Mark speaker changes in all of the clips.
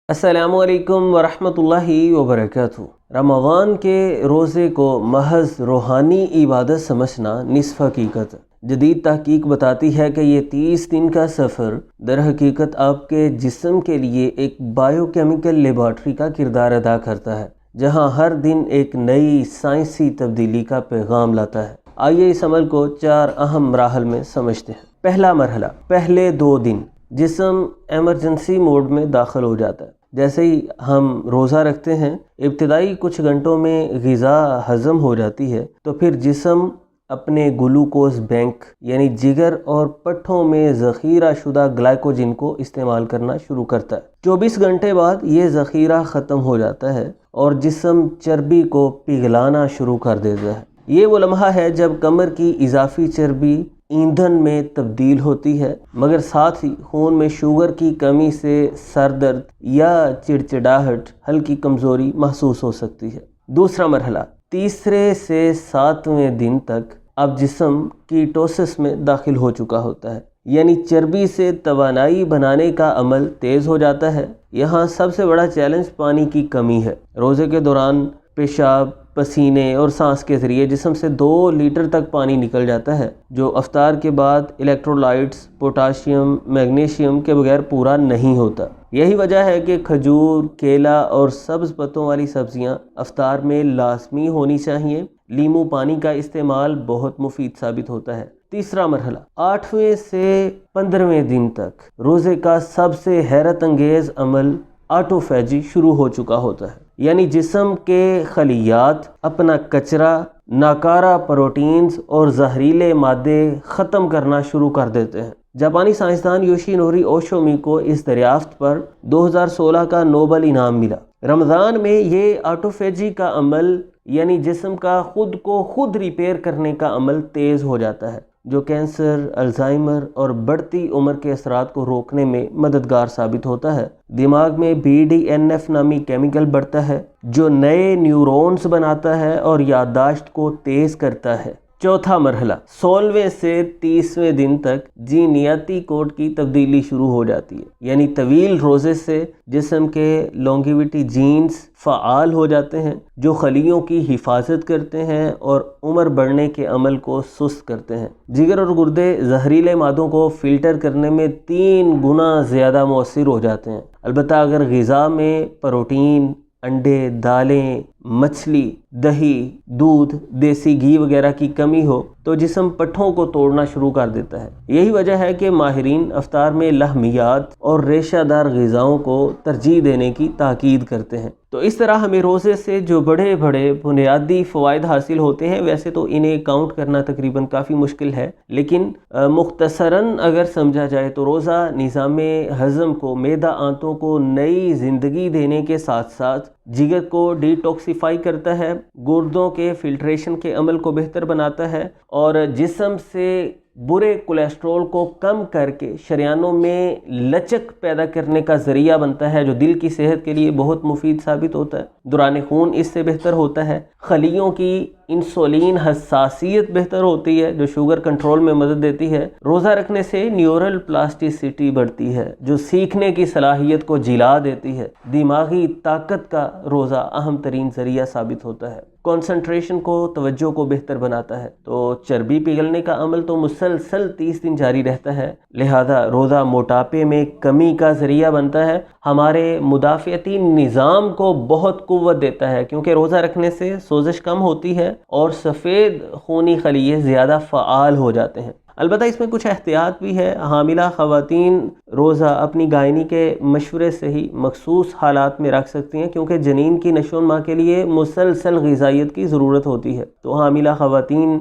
Speaker 1: अस्सलामुअलैकुम वरहमतुल्लाहि वबरकातुहू। रमज़ान के रोज़े को महज रूहानी इबादत समझना निस्फ़ हकीकत है। जदीद तहकीक बताती है कि ये 30 दिन का सफ़र दर हकीकत आपके जिस्म के लिए एक बायोकेमिकल लेबॉर्ट्री का किरदार अदा करता है, जहाँ हर दिन एक नई साइंसी तब्दीली का पैगाम लाता है। आइए इस अमल को 4 अहम मराहल में समझते हैं। पहला मरहला, पहले 2 दिन जिस्म एमरजेंसी मोड में दाखिल हो जाता है। जैसे ही हम रोज़ा रखते हैं, इब्तिदाई कुछ घंटों में ग़िज़ा हज़म हो जाती है, तो फिर जिस्म अपने ग्लूकोज बैंक यानी जिगर और पट्ठों में ज़ख़ीरा शुदा ग्लाइकोजन को इस्तेमाल करना शुरू करता है। 24 घंटे बाद ये ज़ख़ीरा ख़त्म हो जाता है और जिस्म चर्बी को पिघलाना शुरू कर देता है। ये वो लम्हा है जब कमर की इजाफी चर्बी ईंधन में तब्दील होती है, मगर साथ ही खून में शुगर की कमी से सर दर्द या चिड़चिड़ाहट, हल्की कमज़ोरी महसूस हो सकती है। दूसरा मरहला, तीसरे से 7वें दिन तक अब जिस्म कीटोसिस में दाखिल हो चुका होता है, यानी चर्बी से तवानाई बनाने का अमल तेज़ हो जाता है। यहाँ सबसे बड़ा चैलेंज पानी की कमी है। रोज़े के दौरान पेशाब, पसीने और सांस के ज़रिए जिस्म से 2 लीटर तक पानी निकल जाता है, जो अफ्तार के बाद इलेक्ट्रोलाइट्स, पोटाशियम, मैग्नीशियम के बगैर पूरा नहीं होता। यही वजह है कि खजूर, केला और सब्ज़ पत्तों वाली सब्ज़ियाँ अफ्तार में लाजमी होनी चाहिए। लीमू पानी का इस्तेमाल बहुत मुफीद साबित होता है। तीसरा मरहला, 8वें से 15वें दिन तक रोज़े का सबसे हैरत अंगेज़ अमल ऑटोफेजी शुरू हो चुका होता है, यानी जिस्म के खलियात अपना कचरा, नाकारा प्रोटीन्स और जहरीले मादे ख़त्म करना शुरू कर देते हैं। जापानी साइंसदान योशिनोरी ओशोमी को इस दरियाफ्त पर 2016 का नोबल इनाम मिला। रमज़ान में ये ऑटोफेजी का अमल यानी जिस्म का खुद को खुद रिपेयर करने का अमल तेज़ हो जाता है, जो कैंसर, अल्जाइमर और बढ़ती उम्र के असरात को रोकने में मददगार साबित होता है। दिमाग में BDNF नामी केमिकल बढ़ता है, जो नए न्यूरॉन्स बनाता है और याददाश्त को तेज़ करता है। चौथा मरहला, 16वें से 30वें दिन तक जीनियाती कोड की तब्दीली शुरू हो जाती है, यानी तवील रोज़े से जिस्म के लॉन्गेविटी जीन्स फ़ाल हो जाते हैं, जो खलियों की हिफाजत करते हैं और उम्र बढ़ने के अमल को सुस्त करते हैं। जिगर और गुर्दे जहरीले मादों को फ़िल्टर करने में 3 गुना ज़्यादा मौसर हो जाते हैं। अलबत्ता अगर ग़िज़ा में प्रोटीन, अंडे, दालें, मछली, दही, दूध, देसी घी वगैरह की कमी हो तो जिस्म पट्ठों को तोड़ना शुरू कर देता है। यही वजह है कि माहिरीन अफ्तार में लहमियात और रेशादार ग़िज़ाओं को तरजीह देने की ताकीद करते हैं। तो इस तरह हमें रोज़े से जो बड़े बड़े बुनियादी फ़वाइद हासिल होते हैं, वैसे तो इन्हें काउंट करना तकरीबन काफ़ी मुश्किल है, लेकिन मुख्तसरन अगर समझा जाए तो रोज़ा निज़ामे हज़म को, मैदा आंतों को नई ज़िंदगी देने के साथ साथ जिगर को डिटॉक्सिफाई करता है, गुर्दों के फिल्ट्रेशन के अमल को बेहतर बनाता है और जिस्म से बुरे कोलेस्ट्रॉल को कम करके शरियानों में लचक पैदा करने का ज़रिया बनता है, जो दिल की सेहत के लिए बहुत मुफीद साबित होता है। दौरान खून इससे बेहतर होता है। खलियों की इंसुलिन हसासियत बेहतर होती है, जो शुगर कंट्रोल में मदद देती है। रोज़ा रखने से न्यूरल प्लास्टिसिटी बढ़ती है, जो सीखने की सलाहियत को जिला देती है। दिमागी ताकत का रोज़ा अहम तरीन ज़रिया साबित होता है। कंसंट्रेशन को, तवज्जो को बेहतर बनाता है। तो चर्बी पिघलने का अमल तो मुसलसल 30 दिन जारी रहता है, लिहाजा रोज़ा मोटापे में कमी का ज़रिया बनता है। हमारे मुदाफ़ियती निज़ाम को बहुत कुव्वत देता है, क्योंकि रोज़ा रखने से सोजिश कम होती है और सफ़ेद खूनी खलिये ज़्यादा फ़ाल हो जाते हैं। अलबत्ता इसमें कुछ एहतियात भी है। हामिला ख़वातीन रोज़ा अपनी गायनी के मशवरे से ही मखसूस हालात में रख सकती हैं, क्योंकि जनीन की नशोनुमा के लिए मुसलसल ग़िज़ाइयत की ज़रूरत होती है। तो हामिला ख़वातीन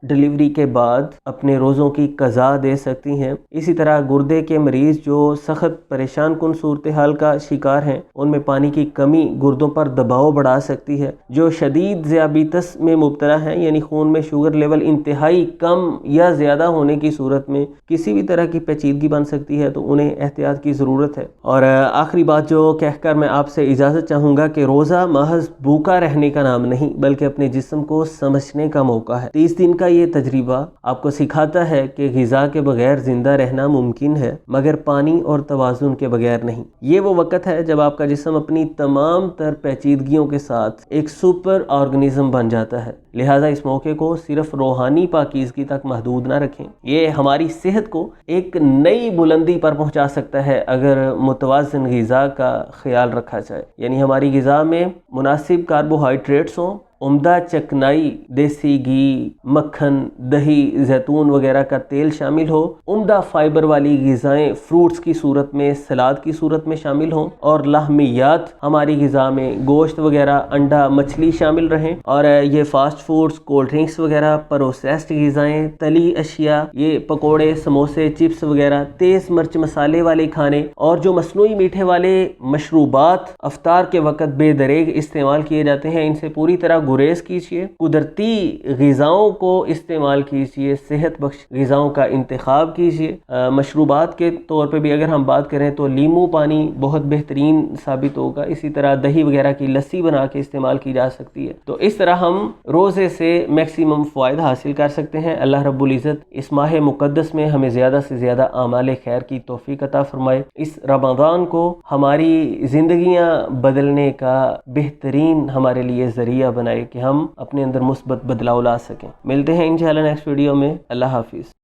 Speaker 1: डिलीवरी के बाद अपने रोज़ों की क़ज़ा दे सकती हैं। इसी तरह गुर्दे के मरीज़ जो सख्त परेशान कुन सूरत हाल का शिकार हैं, उनमें पानी की कमी गुर्दों पर दबाव बढ़ा सकती है। जो शदीद ज़ियाबितस में मुब्तला हैं, यानी खून में शुगर लेवल इंतहाई कम या ज़्यादा होने की सूरत में किसी भी तरह की पेचीदगी बन सकती है, तो उन्हें एहतियात की ज़रूरत है। और आखिरी बात जो कहकर मैं आपसे इजाज़त चाहूँगा कि रोज़ा महज भूखा रहने का नाम नहीं बल्कि अपने जिस्म को समझने का मौका है। 30 दिन का ये तजर्बा आपको सिखाता है कि ग़िज़ा के बगैर ज़िंदा रहना मुमकिन है, मगर पानी और तवाज़ुन के बगैर नहीं। ये वो वक़्त है जब आपका जिस्म अपनी तमाम तर पेचीदगियों के साथ एक सुपर ऑर्गेनिज्म बन जाता है। लिहाजा इस मौके को सिर्फ रूहानी पाकीज़गी तक महदूद ना रखें। ये हमारी सेहत को एक नई बुलंदी पर पहुंचा सकता है अगर मुतवाज़िन ग़िज़ा का ख्याल रखा जाए। यानी हमारी ग़िज़ा में मुनासिब कार्बोहाइड्रेट्स हों, उम्दा चकनाई, देसी घी, मक्खन, दही, जैतून वगैरह का तेल शामिल हो, उम्दा फाइबर वाली ग़िज़ाएँ फ्रूट्स की सूरत में, सलाद की सूरत में शामिल हों, और लाहमियात हमारी ग़िज़ा में गोश्त वगैरह, अंडा, मछली शामिल रहें। और ये फास्ट फूड्स, कोल्ड ड्रिंक्स वगैरह, प्रोसेस्ड ग़िज़ाएँ, तली अशिया, ये पकोड़े, समोसे, चिप्स वगैरह, तेज़ मिर्च मसाले वाले खाने और जो मसनूई मीठे वाले मशरूबात अफ्तार के वक़्त बेदरेग इस्तेमाल किए जाते हैं, इनसे पूरी तरह गुरेज कीजिए। कुदरती ग़िज़ाओं को इस्तेमाल कीजिए, सेहत बख्श ग़िज़ाओं का इंतखाब कीजिए। मशरूबात के तौर पे भी अगर हम बात करें तो लीमू पानी बहुत बेहतरीन साबित होगा। इसी तरह दही वगैरह की लस्सी बना के इस्तेमाल की जा सकती है। तो इस तरह हम रोज़े से मैक्सिमम फ़ायदा हासिल कर सकते हैं। अल्लाह रब्बुल इज़्ज़त इस माह मुक़द्दस में हमें ज़्यादा से ज़्यादा आमाल खैर की तौफ़ीक़ अता फ़रमाए। इस रमज़ान को हमारी ज़िंदगियाँ बदलने का बेहतरीन हमारे लिए ज़रिया बनाए कि हम अपने अंदर मुस्बत बदलाव ला सकें। मिलते हैं इंशाअल्लाह नेक्स्ट वीडियो में। अल्लाह हाफिज़।